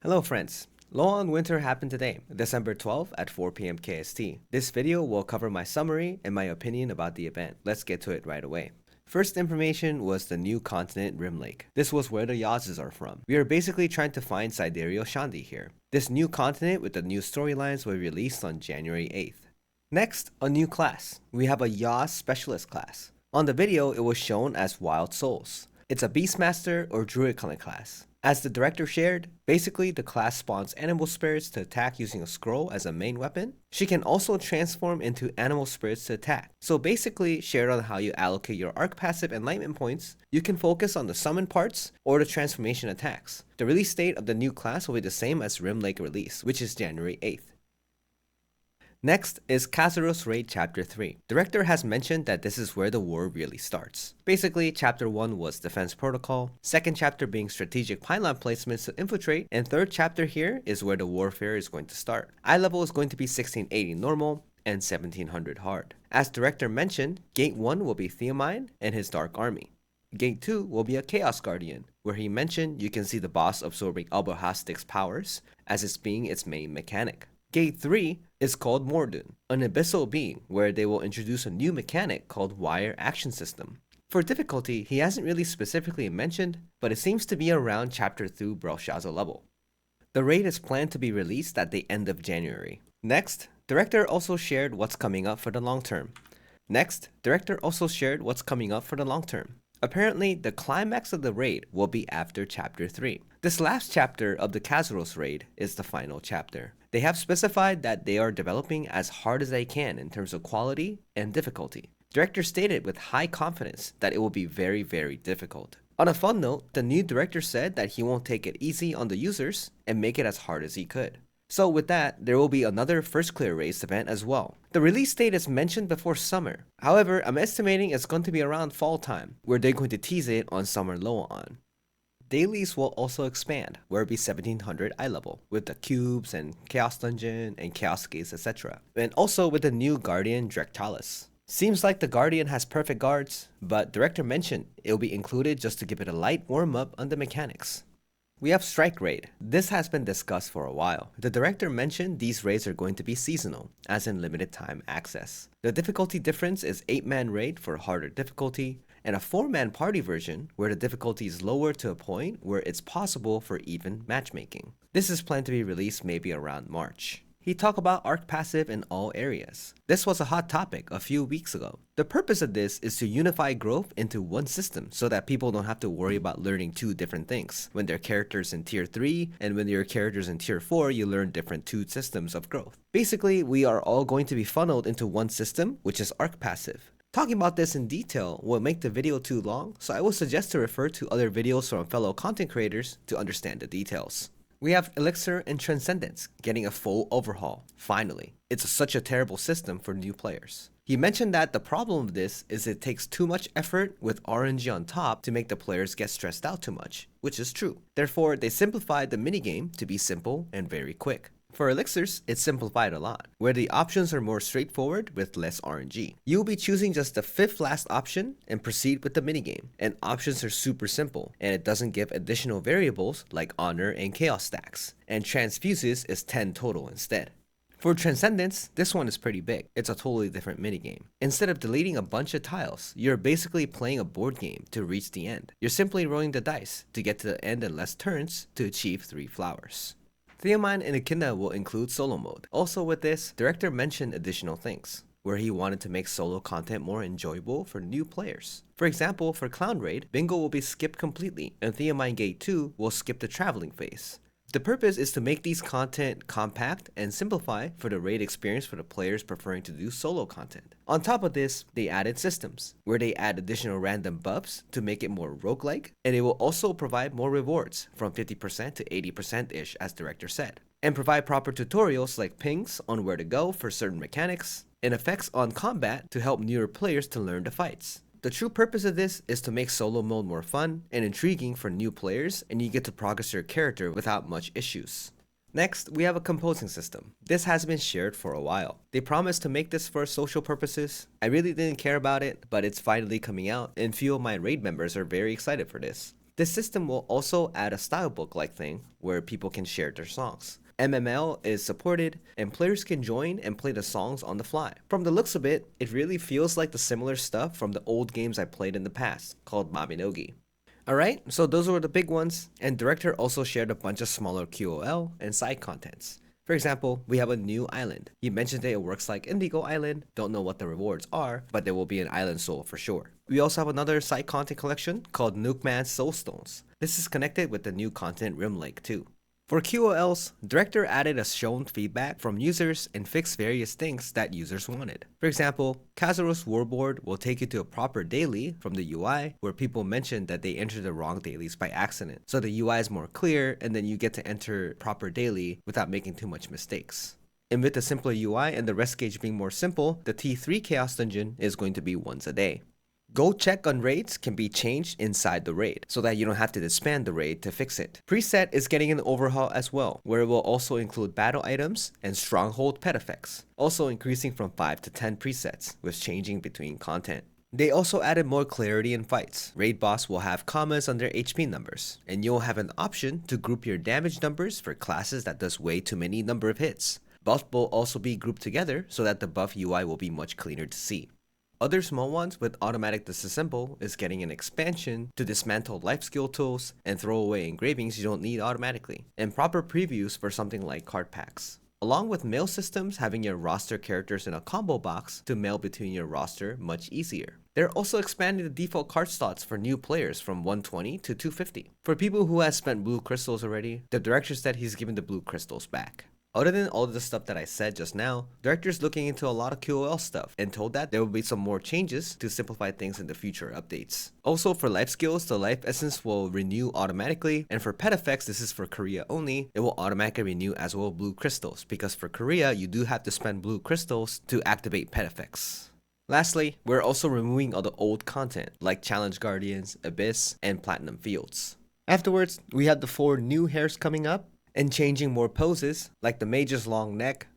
Hello friends, LOAON Winter happened today, December 12th at 4 p.m. KST. This video will cover my summary and my opinion about the event. Let's get to it right away. First information was the new continent Rim Lake. This was where the Yazes are from. We are basically trying to find Sidereal Shandi here. This new continent with the new storylines will be released on January 8th. Next, a new class. We have a Yaz Specialist class. On the video, it was shown as Wild Souls. It's a Beastmaster or Druid kind of class. As the director shared, basically the class spawns animal spirits to attack using a scroll as a main weapon. She can also transform into animal spirits to attack. So basically, shared on how you allocate your arc passive enlightenment points, you can focus on the summon parts or the transformation attacks. The release date of the new class will be the same as Rim Lake release, which is January 8th. Next is Kazeros Raid Chapter 3. Director has mentioned that this is where the war really starts. Basically, Chapter 1 was Defense Protocol, second chapter being Strategic Pylon Placements to infiltrate, and third chapter here is where the warfare is going to start. Eye level is going to be 1680 normal and 1700 hard. As Director mentioned, Gate 1 will be Theomine and his Dark Army. Gate 2 will be a Chaos Guardian, where he mentioned you can see the boss absorbing Albohastic's powers as it's being its main mechanic. Gate 3 is called Mordun, an abyssal being where they will introduce a new mechanic called Wire Action System. For difficulty, he hasn't really specifically mentioned, but it seems to be around Chapter 2 Belshazzar level. The raid is planned to be released at the end of January. Next, Director also shared what's coming up for the long term. Apparently, the climax of the raid will be after Chapter 3. This last chapter of the Kazeros raid is the final chapter. They have specified that they are developing as hard as they can in terms of quality and difficulty. Director stated with high confidence that it will be very, very difficult. On a fun note, the new director said that he won't take it easy on the users and make it as hard as he could. So with that, there will be another First Clear race event as well. The release date is mentioned before summer. However, I'm estimating it's going to be around fall time, where they're going to tease it on Summer LOAON. Dailies will also expand, where it will be 1700 eye level, with the cubes and Chaos Dungeon and Chaos Gates, etc. And also with the new Guardian Drektalis. Seems like the Guardian has perfect guards, but Director mentioned it will be included just to give it a light warm up on the mechanics. We have Strike Raid. This has been discussed for a while. The director mentioned these raids are going to be seasonal, as in limited time access. The difficulty difference is 8-man raid for harder difficulty, and a 4-man party version where the difficulty is lower to a point where it's possible for even matchmaking. This is planned to be released maybe around March. He talked about arc passive in all areas. This was a hot topic a few weeks ago. The purpose of this is to unify growth into one system so that people don't have to worry about learning two different things. When their characters in tier 3 and when your characters in tier 4, you learn different two systems of growth. Basically, we are all going to be funneled into one system, which is arc passive. Talking about this in detail will make the video too long, so I will suggest to refer to other videos from fellow content creators to understand the details. We have Elixir and Transcendence getting a full overhaul, finally. It's such a terrible system for new players. He mentioned that the problem of this is it takes too much effort with RNG on top to make the players get stressed out too much, which is true. Therefore, they simplified the minigame to be simple and very quick. For Elixirs, it's simplified a lot, where the options are more straightforward with less RNG. You'll be choosing just the 5th last option and proceed with the minigame, and options are super simple, and it doesn't give additional variables like honor and chaos stacks, and transfuses is 10 total instead. For Transcendence, this one is pretty big. It's a totally different minigame. Instead of deleting a bunch of tiles, you're basically playing a board game to reach the end. You're simply rolling the dice to get to the end in less turns to achieve 3 flowers. Theomine and Echidna will include solo mode. Also with this, director mentioned additional things, where he wanted to make solo content more enjoyable for new players. For example, for Clown Raid, Bingo will be skipped completely, and Theomine Gate 2 will skip the traveling phase. The purpose is to make these content compact and simplify for the raid experience for the players preferring to do solo content. On top of this, they added systems, where they add additional random buffs to make it more roguelike, and it will also provide more rewards, from 50% to 80%-ish as director said, and provide proper tutorials like pings on where to go for certain mechanics, and effects on combat to help newer players to learn the fights. The true purpose of this is to make solo mode more fun and intriguing for new players, and you get to progress your character without much issues. Next, we have a composing system. This has been shared for a while. They promised to make this for social purposes. I really didn't care about it, but it's finally coming out, and few of my raid members are very excited for this. This system will also add a style book-like thing where people can share their songs. MML is supported, and players can join and play the songs on the fly. From the looks of it, it really feels like the similar stuff from the old games I played in the past, called Mabinogi. Alright, so those were the big ones, and Director also shared a bunch of smaller QOL and side contents. For example, we have a new island. He mentioned that it works like Indigo Island, don't know what the rewards are, but there will be an island soul for sure. We also have another side content collection called Nukeman's Soulstones. This is connected with the new content Rim Lake too. For QOLs, Director added a shown feedback from users and fixed various things that users wanted. For example, Kazeros Warboard will take you to a proper daily from the UI where people mentioned that they entered the wrong dailies by accident. So the UI is more clear and then you get to enter proper daily without making too much mistakes. And with the simpler UI and the rest gauge being more simple, the T3 Chaos Dungeon is going to be once a day. Go check on raids can be changed inside the raid, so that you don't have to disband the raid to fix it. Preset is getting an overhaul as well, where it will also include battle items and stronghold pet effects, also increasing from 5 to 10 presets, with changing between content. They also added more clarity in fights. Raid boss will have commas on their HP numbers, and you'll have an option to group your damage numbers for classes that does way too many number of hits. Buff will also be grouped together so that the buff UI will be much cleaner to see. Other small ones with automatic disassemble is getting an expansion to dismantle life skill tools and throw away engravings you don't need automatically, and proper previews for something like card packs. Along with mail systems having your roster characters in a combo box to mail between your roster much easier. They're also expanding the default card slots for new players from 120 to 250. For people who have spent blue crystals already, the director said he's giving the blue crystals back. Other than all of the stuff that I said just now, Director's looking into a lot of QOL stuff and told that there will be some more changes to simplify things in the future updates. Also for life skills, the life essence will renew automatically, and for pet effects, this is for Korea only, it will automatically renew as well blue crystals, because for Korea, you do have to spend blue crystals to activate pet effects. Lastly, we're also removing all the old content like Challenge Guardians, Abyss, and Platinum Fields. Afterwards, we have the 4 new hairs coming up, and changing more poses like the mage's long neck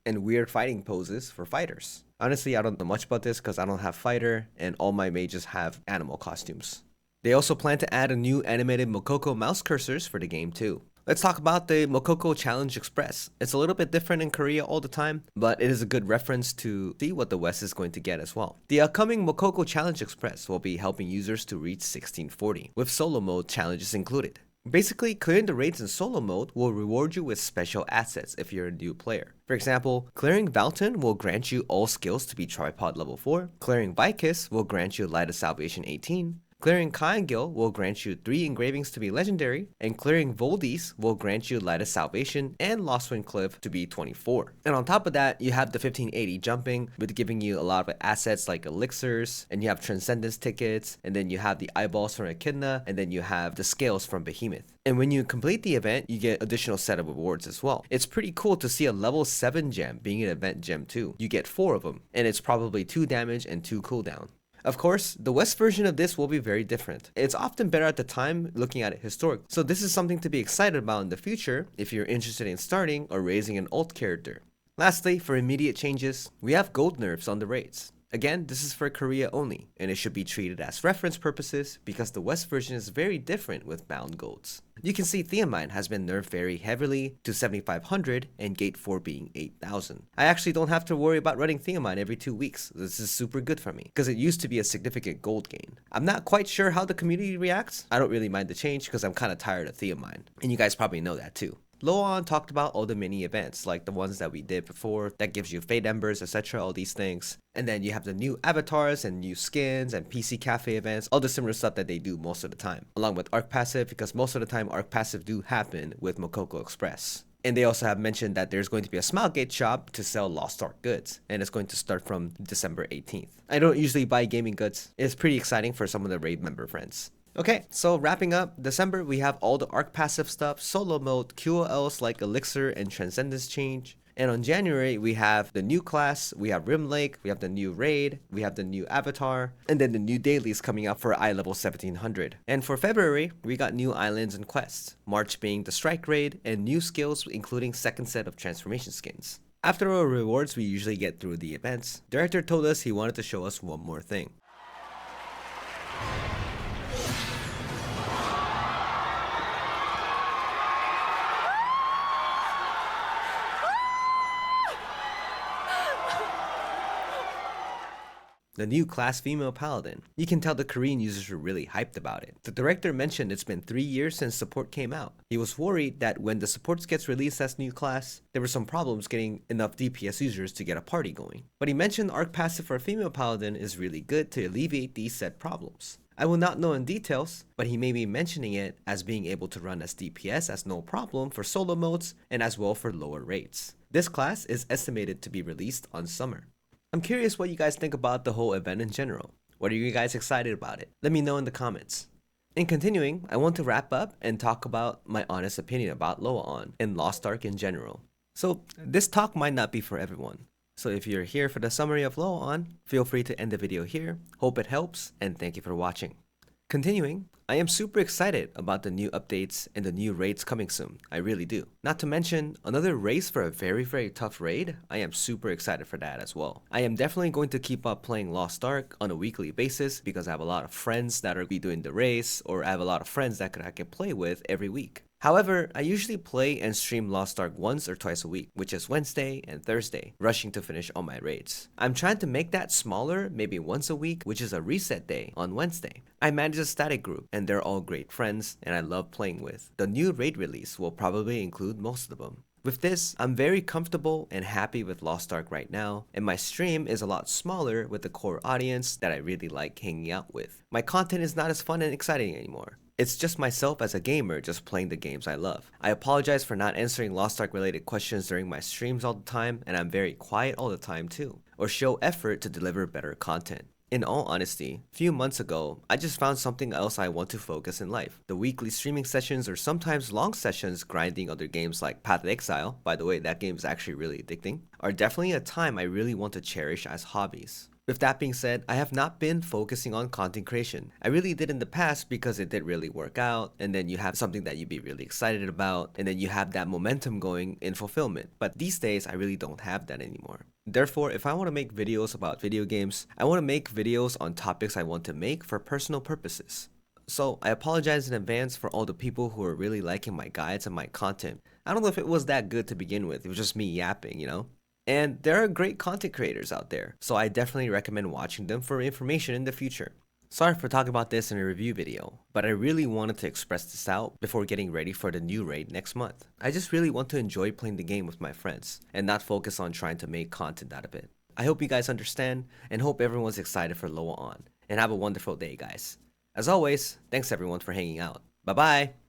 and weird fighting poses for fighters. Honestly, I don't know much about this because I don't have fighter and all my mages have animal costumes. They also plan to add a new animated Mokoko mouse cursors for the game too. Let's talk about the Mokoko Challenge Express. It's a little bit different in Korea all the time, but it is a good reference to see what the West is going to get as well. The upcoming Mokoko Challenge Express will be helping users to reach 1640, with solo mode challenges included. Basically, clearing the raids in solo mode will reward you with special assets if you're a new player. For example, clearing Valton will grant you all skills to be tripod level 4, clearing Vicus will grant you Light of Salvation 18, clearing Kaingil will grant you 3 engravings to be legendary, and clearing Voldis will grant you Light of Salvation and Lost Wind Cliff to be 24. And on top of that, you have the 1580 jumping with giving you a lot of assets like elixirs, and you have transcendence tickets, and then you have the eyeballs from Echidna, and then you have the scales from Behemoth. And when you complete the event, you get additional set of rewards as well. It's pretty cool to see a level 7 gem being an event gem too. You get 4 of them, and it's probably 2 damage and 2 cooldown. Of course, the West version of this will be very different. It's often better at the time looking at it historically. So this is something to be excited about in the future if you're interested in starting or raising an alt character. Lastly, for immediate changes, we have gold nerfs on the raids. Again, this is for Korea only, and it should be treated as reference purposes because the West version is very different with bound golds. You can see Theomine has been nerfed very heavily to 7500 and gate 4 being 8000. I actually don't have to worry about running Theomine every 2 weeks. This is super good for me because it used to be a significant gold gain. I'm not quite sure how the community reacts. I don't really mind the change because I'm kind of tired of Theomine, and you guys probably know that too. LOAON talked about all the mini events, like the ones that we did before, that gives you Fate Embers, etc., all these things. And then you have the new avatars and new skins and PC Cafe events, all the similar stuff that they do most of the time. Along with Arc Passive, because most of the time Arc Passive do happen with Mokoko Express. And they also have mentioned that there's going to be a Smilegate shop to sell Lost Ark goods, and it's going to start from December 18th. I don't usually buy gaming goods. It's pretty exciting for some of the raid member friends. Okay, so wrapping up, December we have all the Arc Passive stuff, solo mode, QOLs like Elixir and Transcendence change. And on January, we have the new class, we have Rim Lake, we have the new raid, we have the new avatar, and then the new dailies coming out for eye level 1700. And for February, we got new islands and quests, March being the strike raid, and new skills including second set of transformation skins. After our rewards we usually get through the events, Director told us he wanted to show us one more thing. the new class female paladin. You can tell the Korean users were really hyped about it. The director mentioned it's been 3 years since support came out. He was worried that when the supports gets released as new class, there were some problems getting enough DPS users to get a party going. But he mentioned arc passive for a female paladin is really good to alleviate these said problems. I will not know in details, but he may be mentioning it as being able to run as DPS as no problem for solo modes and as well for lower rates. This class is estimated to be released on summer. I'm curious what you guys think about the whole event in general. What are you guys excited about it? Let me know in the comments. In continuing, I want to wrap up and talk about my honest opinion about LOAON and Lost Ark in general. So this talk might not be for everyone. So if you're here for the summary of LOAON, feel free to end the video here. Hope it helps, and thank you for watching. Continuing, I am super excited about the new updates and the new raids coming soon. I really do. Not to mention, another race for a very tough raid. I am super excited for that as well. I am definitely going to keep up playing Lost Ark on a weekly basis because I have a lot of friends that are be doing the race, or I have a lot of friends that I can play with every week. However, I usually play and stream Lost Ark once or twice a week, which is Wednesday and Thursday, rushing to finish all my raids. I'm trying to make that smaller, maybe once a week, which is a reset day on Wednesday. I manage a static group, and they're all great friends, and I love playing with. The new raid release will probably include most of them. With this, I'm very comfortable and happy with Lost Ark right now, and my stream is a lot smaller with the core audience that I really like hanging out with. My content is not as fun and exciting anymore. It's just myself as a gamer just playing the games I love. I apologize for not answering Lost Ark related questions during my streams all the time, and I'm very quiet all the time too, or show effort to deliver better content. In all honesty, a few months ago, I just found something else I want to focus in life. The weekly streaming sessions or sometimes long sessions grinding other games like Path of Exile, by the way that game is actually really addicting, are definitely a time I really want to cherish as hobbies. With that being said, I have not been focusing on content creation. I really did in the past because it did really work out, and then you have something that you'd be really excited about, and then you have that momentum going in fulfillment. But these days, I really don't have that anymore. Therefore, if I want to make videos about video games, I want to make videos on topics I want to make for personal purposes. So I apologize in advance for all the people who are really liking my guides and my content. I don't know if it was that good to begin with, it was just me yapping, you know? And there are great content creators out there, so I definitely recommend watching them for information in the future. Sorry for talking about this in a review video, but I really wanted to express this out before getting ready for the new raid next month. I just really want to enjoy playing the game with my friends, and not focus on trying to make content out of it. I hope you guys understand, and hope everyone's excited for LOAON, and have a wonderful day guys. As always, thanks everyone for hanging out. Bye bye!